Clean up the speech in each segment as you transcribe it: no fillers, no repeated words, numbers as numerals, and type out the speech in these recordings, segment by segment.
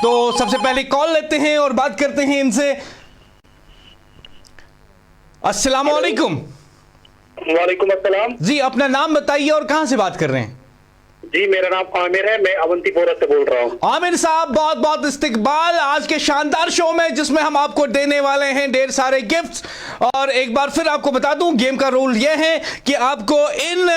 तो सबसे पहले कॉल लेते हैं और बात करते हैं इनसे। अस्सलाम वालेकुम। वालेकुम अस्सलाम। जी, अपना नाम बताइए और कहां से बात कर रहे हैं? जी, मेरा नाम आमिर है, मैं अवंतीपोरा से बोल रहा हूँ। आमिर साहब, बहुत बहुत इस्तकबाल आज के शानदार शो में, जिसमें हम आपको देने वाले हैं ढेर सारे गिफ्ट्स। और एक बार फिर आपको बता दूं, गेम का रूल यह है कि आपको इन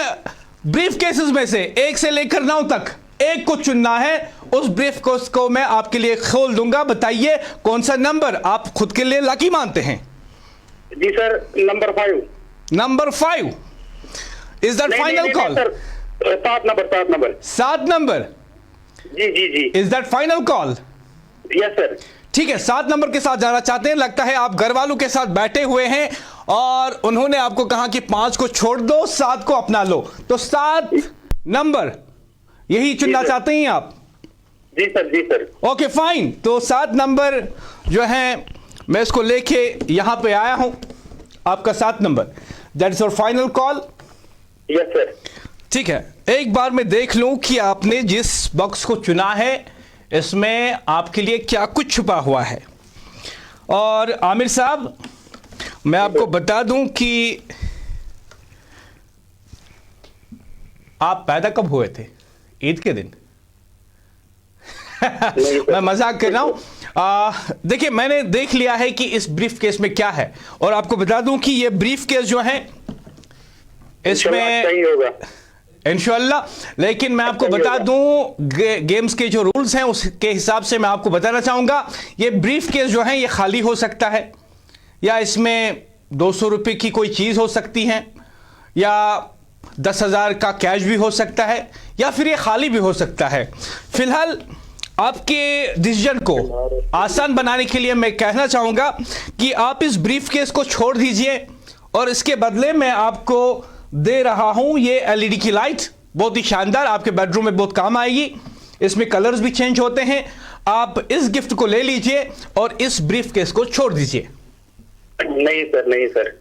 ब्रीफ केसेस में से 1 से लेकर 9 तक एक को चुनना है। उस ब्रीफ केस को मैं आपके लिए खोल दूंगा। बताइए कौन सा नंबर आप खुद के लिए लकी मानते हैं? जी sir, number 5। Number 5 is that final call? 7 number. 7 number? जी जी जी। Is that final call? Yes sir. ठीक है, 7 नंबर के साथ जाना चाहते हैं। लगता है आप घर वालों के साथ बैठे हुए हैं और उन्होंने आपको कहा कि 5 को छोड़ दो, 7 को अपना लो। तो 7 नंबर यही चुनना चाहते हैं आप? जी सर, जी सर। Okay fine. तो 7 नंबर जो है मैं इसको लेके यहां पे आया हूं। आपका 7 number, that is your final call? Yes sir. ठीक है, एक बार मैं देख लूं कि आपने जिस बॉक्स को चुना है इसमें आपके लिए क्या कुछ छुपा हुआ है। और आमिर साहब, मैं आपको बता दूं कि आप पैदा कब हुए थे? ईद के दिन? मैं मजाक कर रहा हूं। देखिए, मैंने देख लिया है कि इस ब्रीफ केस में क्या है और आपको बता दूं कि ये ब्रीफ केस जो है इसमें सही होगा इंशाल्लाह। लेकिन मैं आपको बता दूं गेम्स के जो रूल्स हैं उसके हिसाब से मैं आपको बताना चाहूंगा, ये ब्रीफ केस जो है ये खाली हो सकता है, या इसमें 200 रुपए की कोई चीज हो सकती है, या 10,000 का कैश भी हो सकता है, या फिर ये खाली भी हो सकता है। फिलहाल आपके डिसीजन को आसान बनाने के लिए मैं कहना चाहूंगा कि आप इस ब्रीफ केस को छोड़ दीजिए और इसके बदले मैं आपको दे रहा हूं ये एलईडी की लाइट। बहुत ही शानदार, आपके बेडरूम में बहुत काम आएगी। इसमें कलर्स भी चेंज होते हैं। आप इस गिफ्ट को ले लीजिए और इस ब्रीफ केस को छोड़ दीजिए। नहीं सर, नहीं सर।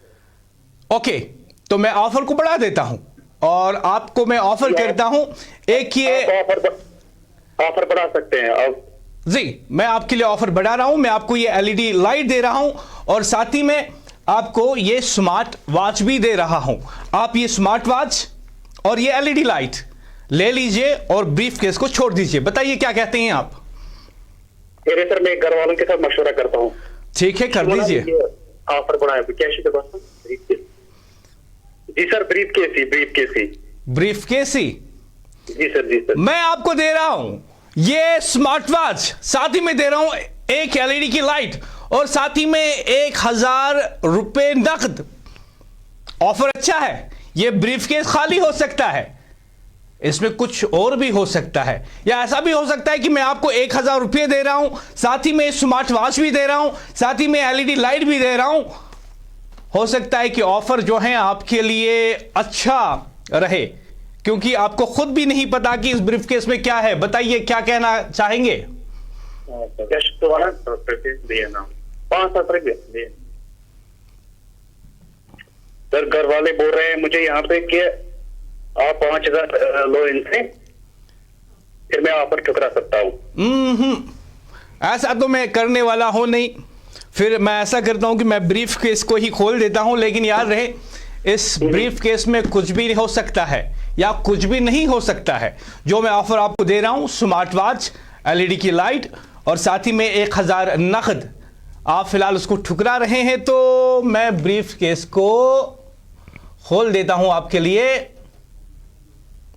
ओके, तो मैं ऑफर को बढ़ा देता हूं और आपको मैं ऑफर करता हूं एक ये ऑफर बढ़ा सकते हैं आप? जी, मैं आपके लिए ऑफर बढ़ा रहा हूं। मैं आपको ये एलईडी लाइट दे रहा हूं और साथ ही में आपको ये स्मार्ट वॉच भी दे रहा हूं। आप ये स्मार्ट वॉच और ये एलईडी लाइट ले लीजिए और ब्रीफ केस को छोड़ दीजिए। बताइए क्या कहते हैं आप? अरे सर, मैं घर वालों के साथ मशवरा करता हूँ। ठीक है, कर दीजिए। ऑफर बढ़ाए कैश के पास? जी सर, ब्रीफ केस ही। ब्रीफ केस ही? जी सर, जी सर। मैं आपको दे रहा हूं ये स्मार्ट वॉच, साथ ही में दे रहा हूं एक एलईडी की लाइट और साथ ही में 1,000 रुपए नकद। ऑफर अच्छा है। ये ब्रीफ केस खाली हो सकता है, इसमें कुछ और भी हो सकता है, या ऐसा भी हो सकता है कि मैं आपको 1,000 रुपये दे रहा हूं, साथ ही में स्मार्ट वॉच भी दे रहा हूं, साथ ही में एलईडी लाइट भी दे रहा हूं। हो सकता है कि ऑफर जो है आपके लिए अच्छा रहे, क्योंकि आपको खुद भी नहीं पता कि इस ब्रीफ केस में क्या है। बताइए क्या कहना चाहेंगे? सर, घर वाले बोल रहे हैं मुझे यहाँ पे कि आप 5,000 लो इनसे, फिर मैं ऑफर ठुकरा सकता हूँ। ऐसा तो मैं करने वाला हूं नहीं। फिर मैं ऐसा करता हूं कि मैं ब्रीफ केस को ही खोल देता हूं, लेकिन याद रहे इस ब्रीफ केस में कुछ भी हो सकता है या कुछ भी नहीं हो सकता है। जो मैं ऑफर आपको दे रहा हूं, स्मार्ट वॉच, एलईडी की लाइट और साथ ही में 1,000 नकद, आप फिलहाल उसको ठुकरा रहे हैं, तो मैं ब्रीफ केस को खोल देता हूं आपके लिए।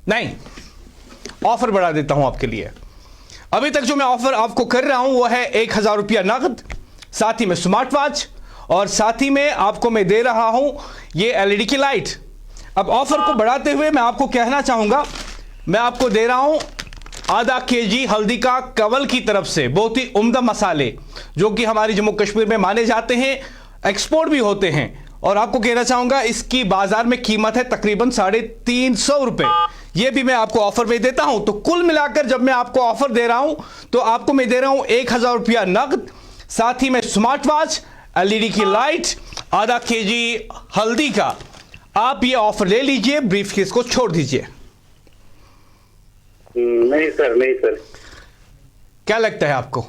नहीं, ऑफर बढ़ा देता हूं आपके लिए। अभी तक जो मैं ऑफर आपको कर रहा हूं वो है 1,000 रुपया नकद, साथ ही में स्मार्ट वॉच और साथ ही में आपको मैं दे रहा हूं ये एलईडी की लाइट। अब ऑफर को बढ़ाते हुए मैं आपको कहना चाहूंगा, मैं आपको दे रहा हूं आधा केजी हल्दी का कंवल की तरफ से, बहुत ही उम्दा मसाले जो कि हमारे जम्मू कश्मीर में माने जाते हैं, एक्सपोर्ट भी होते हैं। और आपको कहना चाहूंगा इसकी बाजार में कीमत है तकरीबन 350 रुपए। ये भी मैं आपको ऑफर में देता हूं। तो कुल मिलाकर जब मैं आपको ऑफर दे रहा हूं तो आपको मैं दे रहा हूं 1,000 रुपया नकद, साथ ही में स्मार्ट वॉच, एलईडी की लाइट, आधा केजी हल्दी का। आप ये ऑफर ले लीजिए, ब्रीफकेस को छोड़ दीजिए। नहीं सर, नहीं सर। क्या लगता है आपको?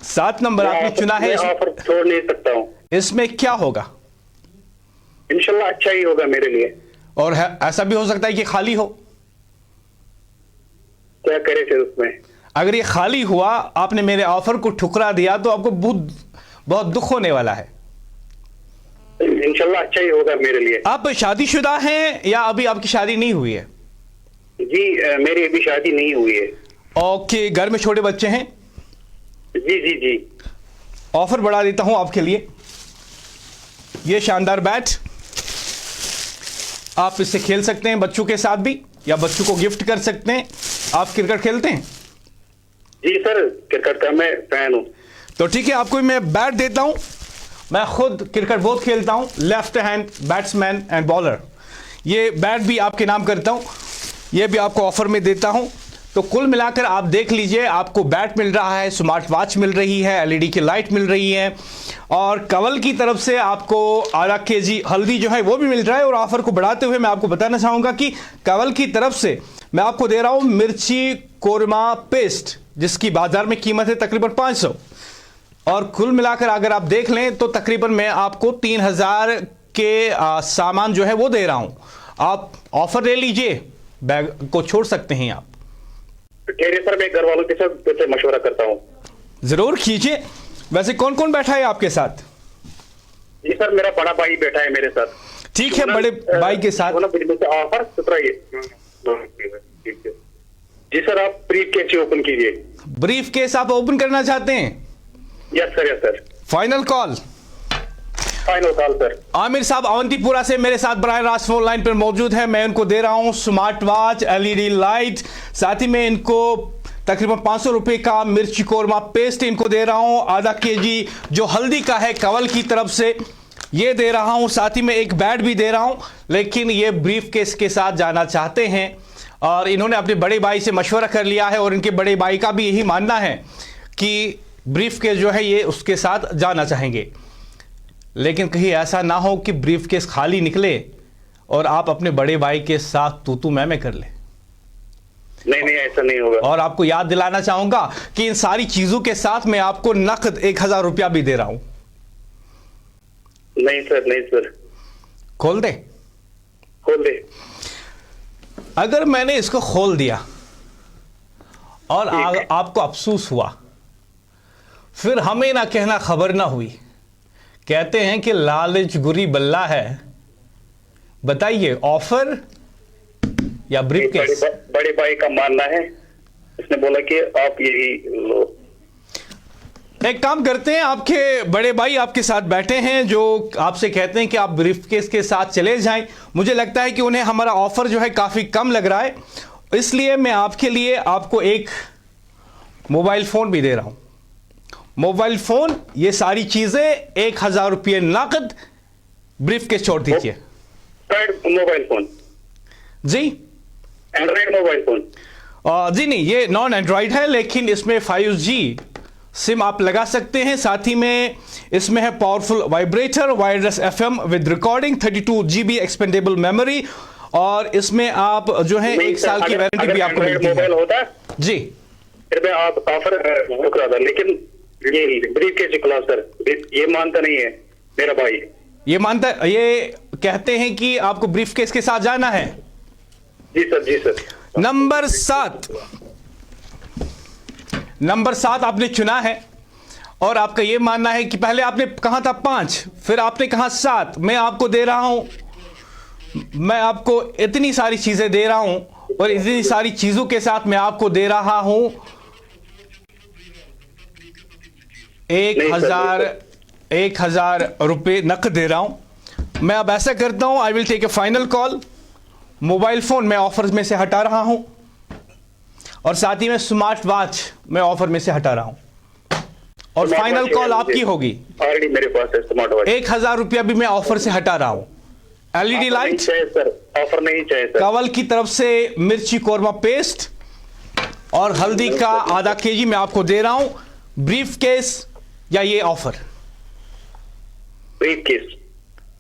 7 नंबर आपने चुना है, मैं ऑफर छोड़ नहीं सकता हूँ। इसमें क्या होगा? इंशाल्लाह अच्छा ही होगा मेरे लिए। और ऐसा भी हो सकता है कि खाली हो। क्या करे फिर उसमें? अगर ये खाली हुआ, आपने मेरे ऑफर को ठुकरा दिया, तो आपको बहुत दुख होने वाला है। इंशाल्लाह अच्छा ही होगा मेरे लिए। आप शादीशुदा हैं या अभी आपकी शादी नहीं हुई है? जी मेरी अभी शादी नहीं हुई है। ओके, घर में छोटे बच्चे हैं? जी जी जी। ऑफर बढ़ा देता हूं आपके लिए। ये शानदार बैट, आप इससे खेल सकते हैं बच्चों के साथ भी, या बच्चों को गिफ्ट कर सकते हैं। आप क्रिकेट खेलते हैं? जी सर, क्रिकेट का मैं फैन हूं। तो ठीक है, आपको मैं बैट देता हूं। मैं खुद क्रिकेट बहुत खेलता हूं, left hand batsman and bowler. ये बैट भी आपके नाम करता हूं, ये भी आपको ऑफर में देता हूं। तो कुल मिलाकर आप देख लीजिए, आपको बैट मिल रहा है, स्मार्ट वॉच मिल रही है, एलईडी की लाइट मिल रही है, और कंवल की तरफ से आपको आधा केजी हल्दी जो है वो भी मिल रहा है। और ऑफर को बढ़ाते हुए मैं आपको बताना चाहूँगा कि कंवल की तरफ से मैं आपको दे रहा हूँ मिर्ची कोरमा पेस्ट, जिसकी बाजार में कीमत है तकरीबन 500। और कुल मिलाकर अगर आप देख लें तो तकरीबन मैं आपको 3000 के सामान जो है वो दे रहा हूँ। आप ऑफर ले लीजिए, बैग को छोड़ सकते हैं आप। ठहरे सर, मैं घर वालों के साथ वैसे मशवरा करता हूँ। जरूर कीजिए। वैसे कौन कौन बैठा है आपके साथ? जी सर, मेरा बड़ा भाई बैठा है मेरे साथ। ठीक है, बड़े भाई के साथ ऑफर जी सर, आप ब्रीफ केस ओपन कीजिए। ब्रीफ केस आप ओपन करना चाहते हैं? Yes sir, yes sir. Final call? Final call sir. Aamir साहब अवंतीपुरा से मेरे साथ बराह रास्त फोन लाइन पर मौजूद है। मैं इनको दे रहा हूं स्मार्ट वॉच, एलईडी लाइट, साथ ही में इनको तकरीबन 500 रुपए का मिर्ची कोरमा पेस्ट इनको दे रहा हूं, आधा केजी जो हल्दी का है कंवल की तरफ से ये दे रहा हूं, साथ ही में एक बैट भी दे रहा हूं। लेकिन ये ब्रीफ केस के साथ जाना चाहते हैं और इन्होंने अपने बड़े भाई से मशवरा कर लिया है, और इनके बड़े भाई का भी यही मानना है कि ब्रीफ केस जो है ये उसके साथ जाना चाहेंगे। लेकिन कहीं ऐसा ना हो कि ब्रीफ केस खाली निकले और आप अपने बड़े भाई के साथ तू मैं कर ले। नहीं नहीं, ऐसा नहीं होगा। और आपको याद दिलाना चाहूंगा कि इन सारी चीजों के साथ मैं आपको नकद 1000 रुपया भी दे रहा हूं। नहीं सर, नहीं सर। खोल दे? खोल दे। अगर मैंने इसको खोल दिया और आपको अफसोस हुआ, फिर हमें ना कहना खबर ना हुई। कहते हैं कि लालच बुरी बल्ला है। बताइए, ऑफर या ब्रीफ केस? बड़े भाई का मानना है, इसने बोला कि आप यही लो। एक काम करते हैं, आपके बड़े भाई आपके साथ बैठे हैं जो आपसे कहते हैं कि आप ब्रीफ केस के साथ चले जाएं। मुझे लगता है कि उन्हें हमारा ऑफर जो है काफ़ी कम लग रहा है, इसलिए मैं आपके लिए आपको एक मोबाइल फ़ोन भी दे रहा हूं। मोबाइल फ़ोन, ये सारी चीज़ें 1000 रुपये नकद, ब्रीफ केस छोड़ दीजिए। Mobile phone? जी, एंड्रॉइड मोबाइल फ़ोन? जी नहीं, ये नॉन एंड्रॉइड है, लेकिन इसमें 5G सिम आप लगा सकते हैं। साथ ही में इसमें है powerful vibrator, wireless FM with recording, 32 GB expendable memory, और इसमें आप जो है 1 साल की वारंटी भी आपको मिलती है। मोबाइल होता जी, फिर मैं आप ऑफर करा था, लेकिन ये ब्रीफ केस निकला सर, ये मानता नहीं है मेरा भाई। ये मानता, ये कहते हैं कि आपको ब्रीफ केस के साथ जाना है। जी सर, जी सर। नंबर 7 आपने चुना है, और आपका यह मानना है कि पहले आपने कहा था 5, फिर आपने कहा 7। मैं आपको दे रहा हूं, मैं आपको इतनी सारी चीजें दे रहा हूं, और इतनी सारी चीजों के साथ मैं आपको दे रहा हूं 1000 रुपये नकद दे रहा हूं। मैं अब ऐसा करता हूं, I will take a final call. Mobile phone मैं ऑफर में से हटा रहा हूं, और साथ ही में स्मार्ट वॉच मैं ऑफर में से हटा रहा हूं, और फाइनल कॉल आपकी होगी। ऑलरेडी मेरे पास है स्मार्ट वॉच। 1000 रुपया भी मैं ऑफर से हटा रहा हूं। एलईडी लाइट सर, ऑफर नहीं चाहिए सर। कंवल की तरफ से मिर्ची कोरमा पेस्ट और हल्दी का आधा केजी मैं आपको दे रहा हूं। ब्रीफ केस या ये offer? Brief case.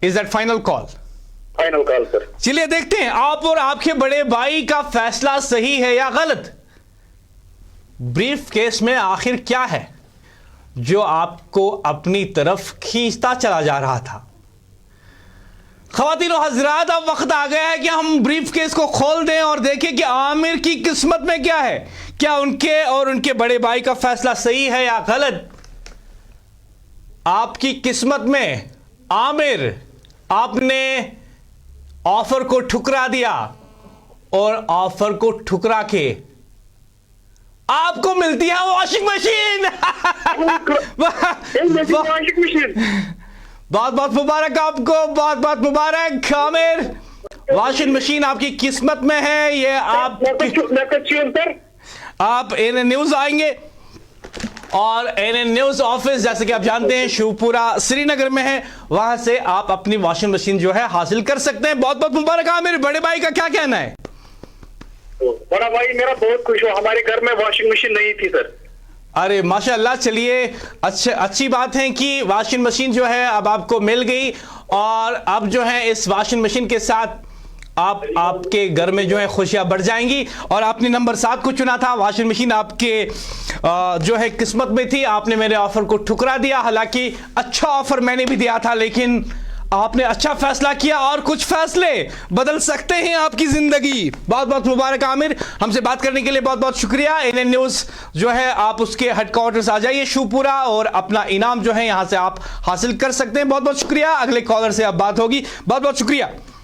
Is that final call? Final call sir. चलिए देखते हैं आप और आपके बड़े भाई का फैसला सही है या गलत। ब्रीफ केस में आखिर क्या है जो आपको अपनी तरफ खींचता चला जा रहा था? ख़वातीन और हज़रात, अब वक्त आ गया है कि हम ब्रीफ केस को खोल दें और देखें कि आमिर की किस्मत में क्या है। क्या उनके और उनके बड़े भाई का फैसला सही है या गलत? आपकी किस्मत में आमिर, आपने ऑफर को ठुकरा दिया और ऑफर को ठुकरा के आपको मिलती है वॉशिंग मशीन। वॉशिंग मशीन, बहुत बहुत मुबारक आपको, बहुत बहुत मुबारक आमिर। वॉशिंग मशीन आपकी किस्मत में है। ये आप एएनएन न्यूज आएंगे और एएनएन न्यूज ऑफिस, जैसे कि आप जानते हैं, शिवपुरा श्रीनगर में है। वहां से आप अपनी वॉशिंग मशीन जो है हासिल कर सकते हैं। बहुत बहुत मुबारक आमिर। बड़े भाई का क्या कहना है? बड़ा भाई मेरा बहुत खुश हो, हमारे घर में वॉशिंग मशीन नहीं थी सर। अरे माशाल्लाह, चलिए अच्छी बात है कि वॉशिंग मशीन जो है अब आपको मिल गई और अब जो है इस वॉशिंग मशीन के साथ आपके घर में जो है खुशियां बढ़ जाएंगी। और आपने नंबर 7 को चुना था। वॉशिंग मशीन आपके जो है किस्मत में थी। आपने मेरे ऑफर को ठुकरा दिया। हालांकि अच्छा ऑफर मैंने भी दिया था, लेकिन आपने अच्छा फैसला किया और कुछ फैसले बदल सकते हैं आपकी जिंदगी। बहुत बहुत मुबारक आमिर। हमसे बात करने के लिए बहुत बहुत शुक्रिया। एएनएन न्यूज जो है आप उसके हेडक्वार्टर्स आ जाइए शिवपुरा और अपना इनाम जो है यहां से आप हासिल कर सकते हैं। बहुत बहुत शुक्रिया। अगले कॉलर से अब बात होगी। बहुत बहुत शुक्रिया।